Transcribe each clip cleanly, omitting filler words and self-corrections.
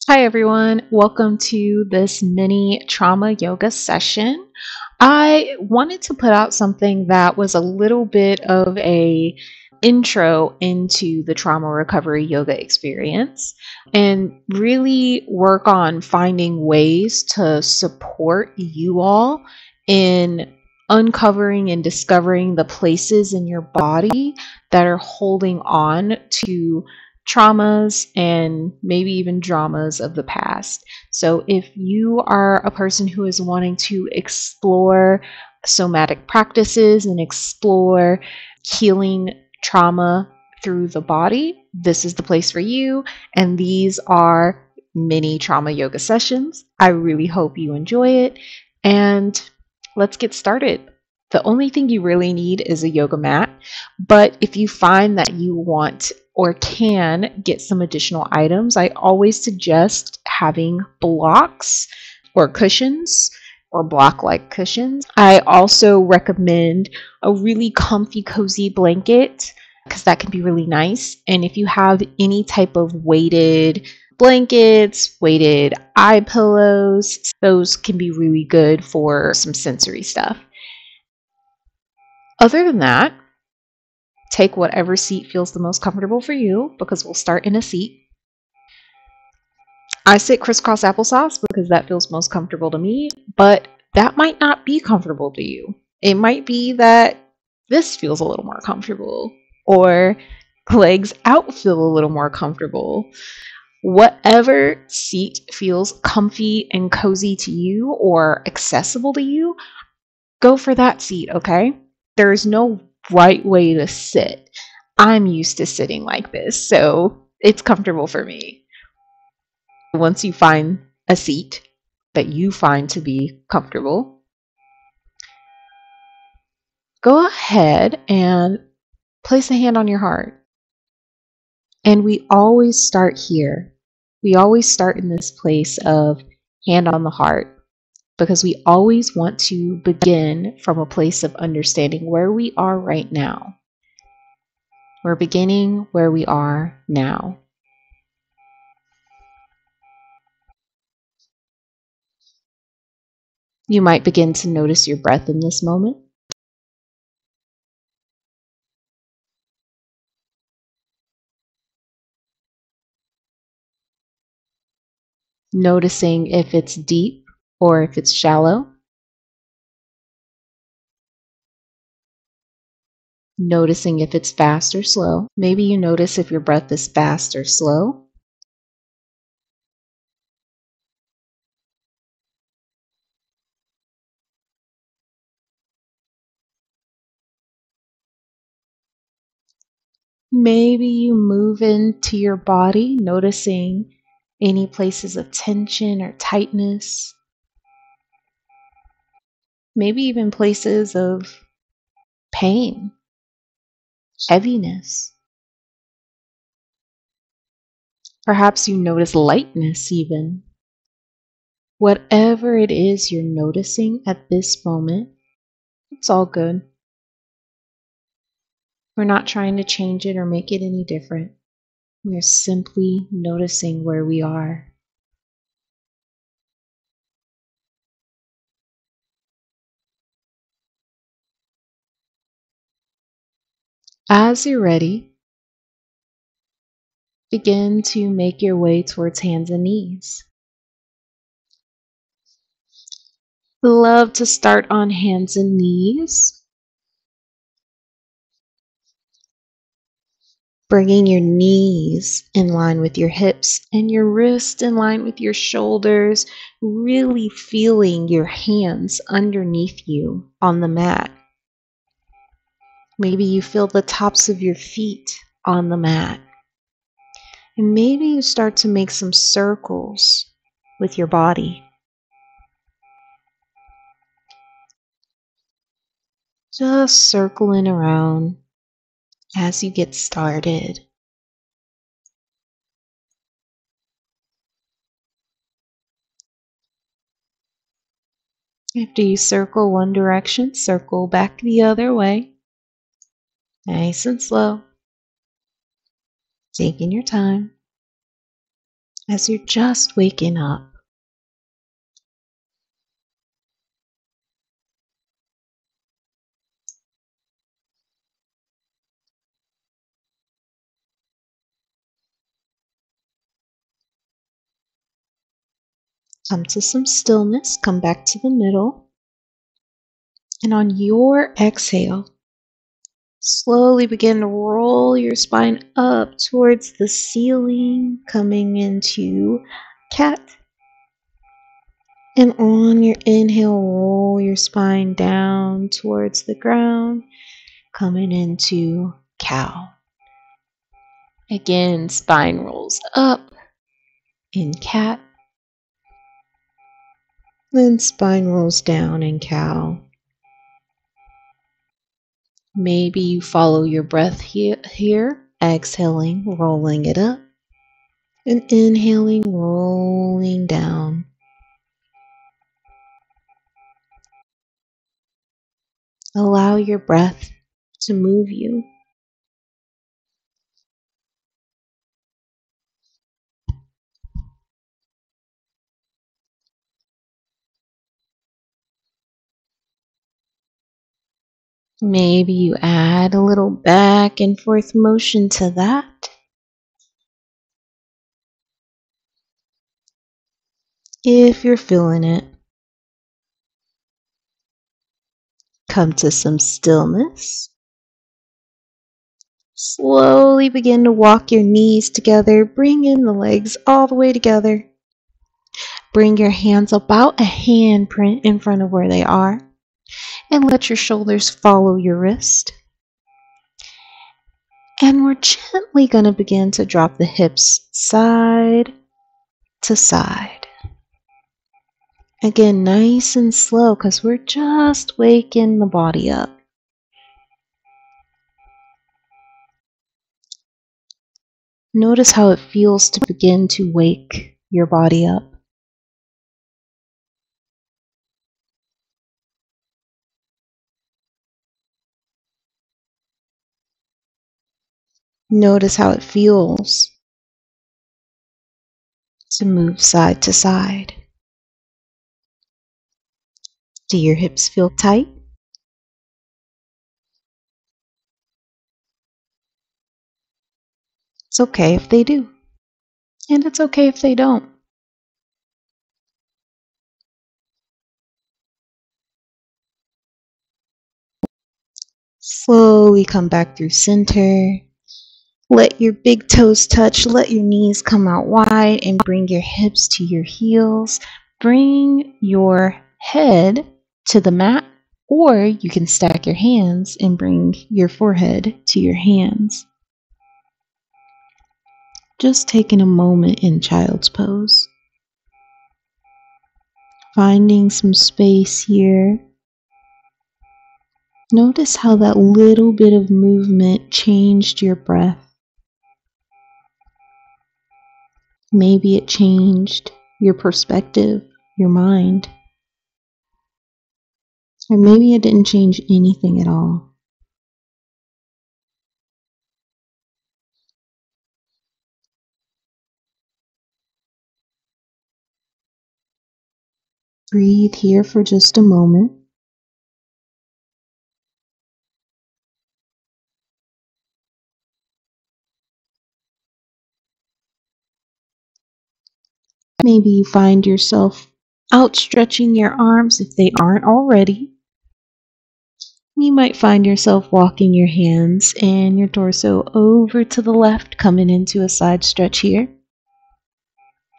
Hi, everyone. Welcome to this mini trauma yoga session. I wanted to put out something that was a little bit of a intro into the trauma recovery yoga experience and really work on finding ways to support you all in uncovering and discovering the places in your body that are holding on to traumas and maybe even dramas of the past. So, if you are a person who is wanting to explore somatic practices and explore healing trauma through the body, this is the place for you. And these are mini trauma yoga sessions. I really hope you enjoy it. And let's get started. The only thing you really need is a yoga mat. But if you find that you want or can get some additional items, I always suggest having blocks or cushions or block like cushions. I also recommend a really comfy, cozy blanket because that can be really nice. And if you have any type of weighted blankets, weighted eye pillows, those can be really good for some sensory stuff. Other than that, take whatever seat feels the most comfortable for you because we'll start in a seat. I sit crisscross applesauce because that feels most comfortable to me, but that might not be comfortable to you. It might be that this feels a little more comfortable, or legs out feel a little more comfortable. Whatever seat feels comfy and cozy to you or accessible to you, go for that seat, okay? There is no right way to sit. I'm used to sitting like this, so it's comfortable for me. Once you find a seat that you find to be comfortable, go ahead and place a hand on your heart. And we always start here. We always start in this place of hand on the heart because we always want to begin from a place of understanding where we are right now. We're beginning where we are now. You might begin to notice your breath in this moment. Noticing if it's deep or if it's shallow. Noticing if it's fast or slow. Maybe you notice if your breath is fast or slow. Maybe you move into your body, noticing any places of tension or tightness. Maybe even places of pain, heaviness. Perhaps you notice lightness even. Whatever it is you're noticing at this moment, it's all good. We're not trying to change it or make it any different. We're simply noticing where we are. As you're ready, begin to make your way towards hands and knees. Love to start on hands and knees, bringing your knees in line with your hips and your wrist in line with your shoulders, really feeling your hands underneath you on the mat. Maybe you feel the tops of your feet on the mat. And maybe you start to make some circles with your body. Just circling around as you get started. After you circle one direction, circle back the other way. Nice and slow. Taking your time. as you're just waking up. Come to some stillness, come back to the middle, and on your exhale, slowly begin to roll your spine up towards the ceiling, coming into cat. And on your inhale, roll your spine down towards the ground, coming into cow. Again, spine rolls up in cat. Then spine rolls down in cow. Maybe you follow your breath here, exhaling, rolling it up, and inhaling, rolling down. Allow your breath to move you. Maybe you add a little back and forth motion to that. If you're feeling it, come to some stillness. Slowly begin to walk your knees together. Bring in the legs all the way together. Bring your hands about a handprint in front of where they are. And let your shoulders follow your wrist. And we're gently going to begin to drop the hips side to side. Again, nice and slow because we're just waking the body up. Notice how it feels to begin to wake your body up. Notice how it feels to move side to side. Do your hips feel tight? It's okay if they do. And it's okay if they don't. Slowly come back through center. Let your big toes touch. Let your knees come out wide and bring your hips to your heels. Bring your head to the mat, or you can stack your hands and bring your forehead to your hands. Just taking a moment in child's pose. Finding some space here. Notice how that little bit of movement changed your breath. Maybe it changed your perspective, your mind. Or maybe it didn't change anything at all. Breathe here for just a moment. Maybe you find yourself outstretching your arms if they aren't already. You might find yourself walking your hands and your torso over to the left, coming into a side stretch here.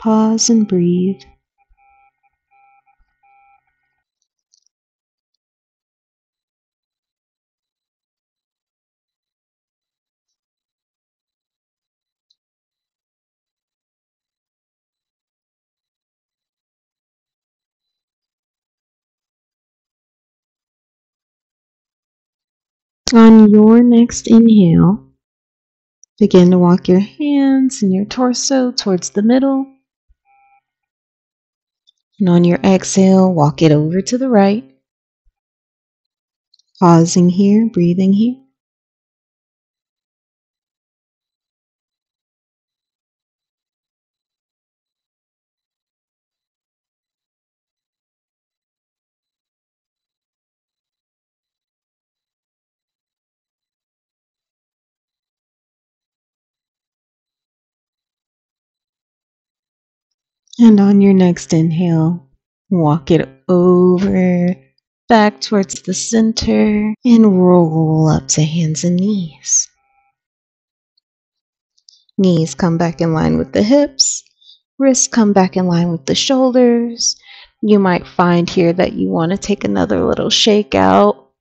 Pause and breathe. On your next inhale, begin to walk your hands and your torso towards the middle. And on your exhale, walk it over to the right. Pausing here, breathing here. And on your next inhale, walk it over back towards the center and roll up to hands and knees. Knees come back in line with the hips. Wrists come back in line with the shoulders. You might find here that you want to take another little shake out.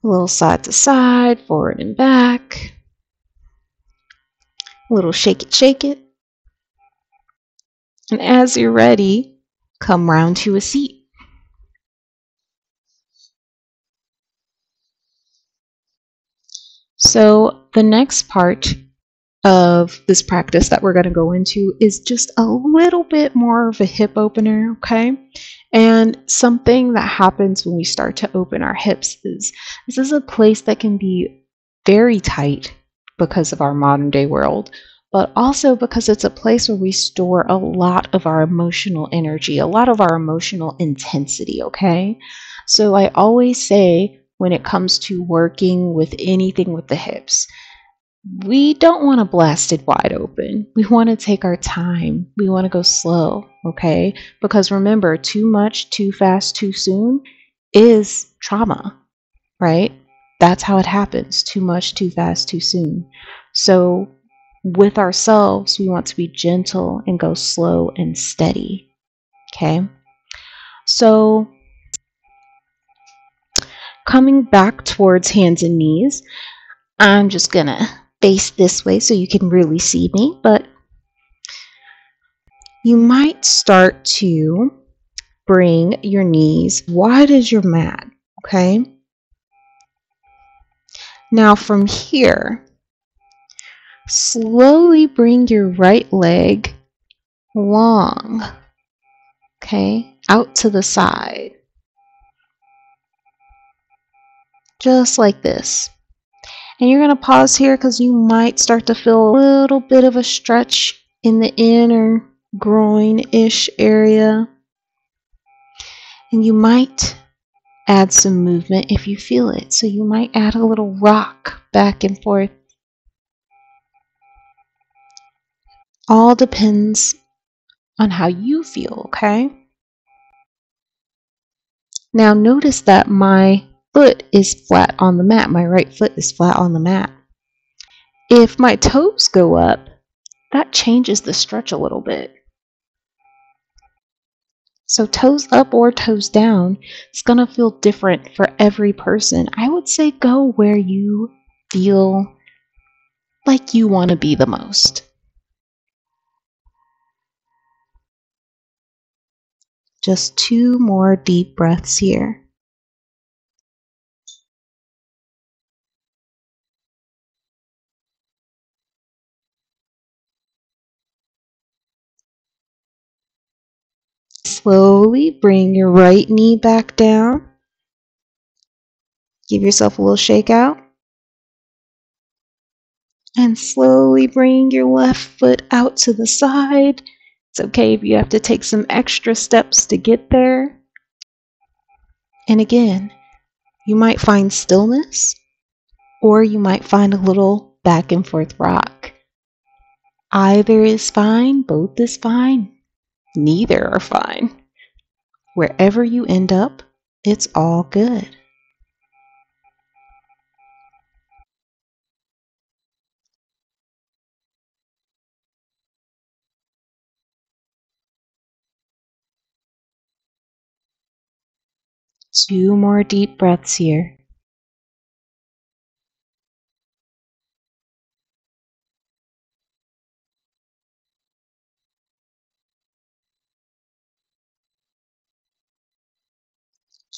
A little side to side, forward and back. A little shake it, shake it. And as you're ready, come round to a seat. So the next part of this practice that we're going to go into is just a little bit more of a hip opener, okay? And something that happens when we start to open our hips is this is a place that can be very tight because of our modern day world, but also because it's a place where we store a lot of our emotional energy, a lot of our emotional intensity, okay? So I always say when it comes to working with anything with the hips, we don't want to blast it wide open. We want to take our time. We want to go slow, okay? Because remember, too much, too fast, too soon is trauma, right? That's how it happens. Too much, too fast, too soon. So with ourselves, we want to be gentle and go slow and steady, okay? So coming back towards hands and knees, I'm just gonna face this way so you can really see me, but you might start to bring your knees wide as your mat, okay? Now from here, slowly bring your right leg long, okay, out to the side, just like this. And you're going to pause here because you might start to feel a little bit of a stretch in the inner groin-ish area. And you might add some movement if you feel it. So you might add a little rock back and forth. All depends on how you feel, okay? Now notice that my foot is flat on the mat. My right foot is flat on the mat. If my toes go up, that changes the stretch a little bit. So toes up or toes down, it's going to feel different for every person. I would say go where you feel like you want to be the most. Just 2 more deep breaths here. Slowly bring your right knee back down. Give yourself a little shake out. And slowly bring your left foot out to the side. It's okay if you have to take some extra steps to get there. And again, you might find stillness, or you might find a little back and forth rock. Either is fine, both is fine, neither are fine. Wherever you end up, it's all good. Two more deep breaths here.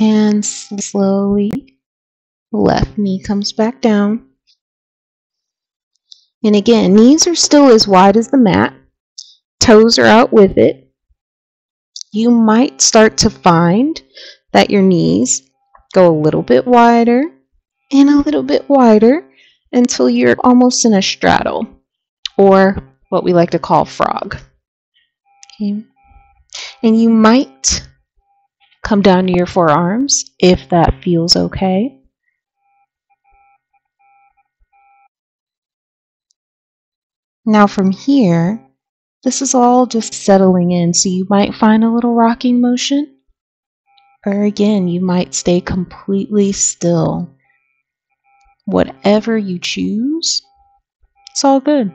And slowly, left knee comes back down. And again, knees are still as wide as the mat. Toes are out with it. You might start to find that your knees go a little bit wider and a little bit wider until you're almost in a straddle, or what we like to call frog. Okay. And you might come down to your forearms if that feels okay. Now from here, This is all just settling in, so you might find a little rocking motion, or again, you might stay completely still. Whatever you choose, it's all good.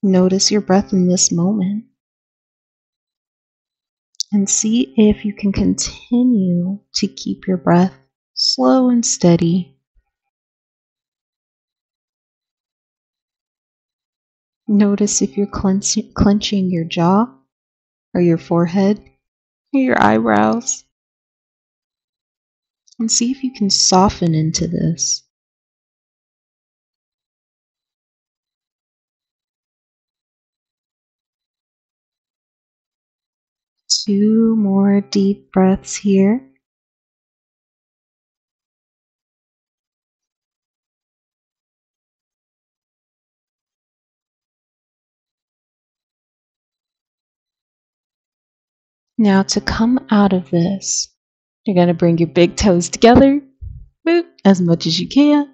Notice your breath in this moment and see if you can continue to keep your breath slow and steady. Notice if you're clenching your jaw or your forehead or your eyebrows, and see if you can soften into this. 2 more deep breaths here. Now to come out of this, you're going to bring your big toes together, boop, as much as you can.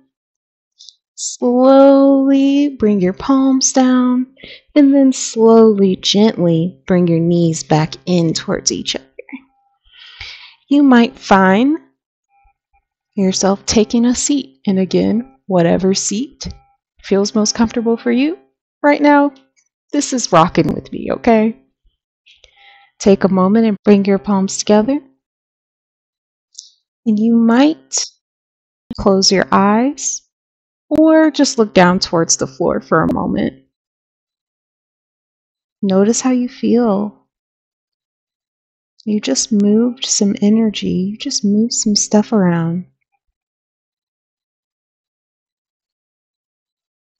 Slowly bring your palms down, and then slowly, gently bring your knees back in towards each other. You might find yourself taking a seat, and again, whatever seat feels most comfortable for you right now, this is rocking with me, okay? Take a moment and bring your palms together. And you might close your eyes or just look down towards the floor for a moment. Notice how you feel. You just moved some energy, you just moved some stuff around.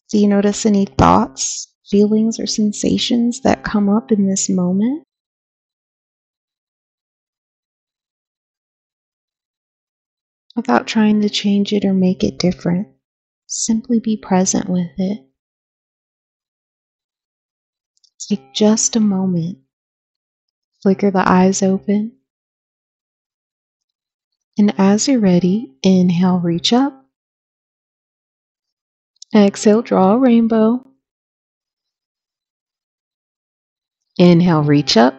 Do you notice any thoughts, feelings, or sensations that come up in this moment? Without trying to change it or make it different, simply be present with it. Take just a moment, flicker the eyes open, and as you're ready, inhale, reach up. Exhale, draw a rainbow. Inhale, reach up.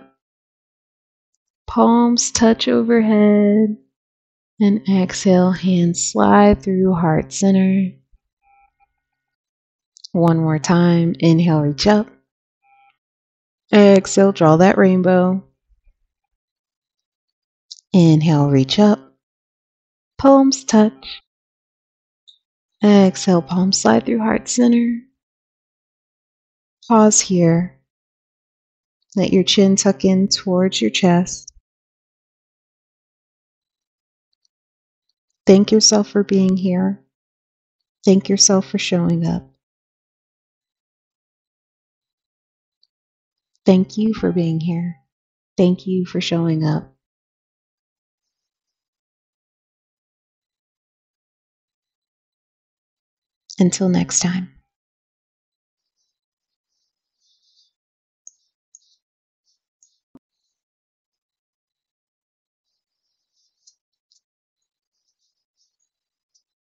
Palms touch overhead. And exhale, hands slide through heart center. One more time. Inhale, reach up. Exhale, draw that rainbow. Inhale, reach up. Palms touch. Exhale, palms slide through heart center. Pause here. Let your chin tuck in towards your chest. Thank yourself for being here. Thank yourself for showing up. Thank you for being here. Thank you for showing up. Until next time.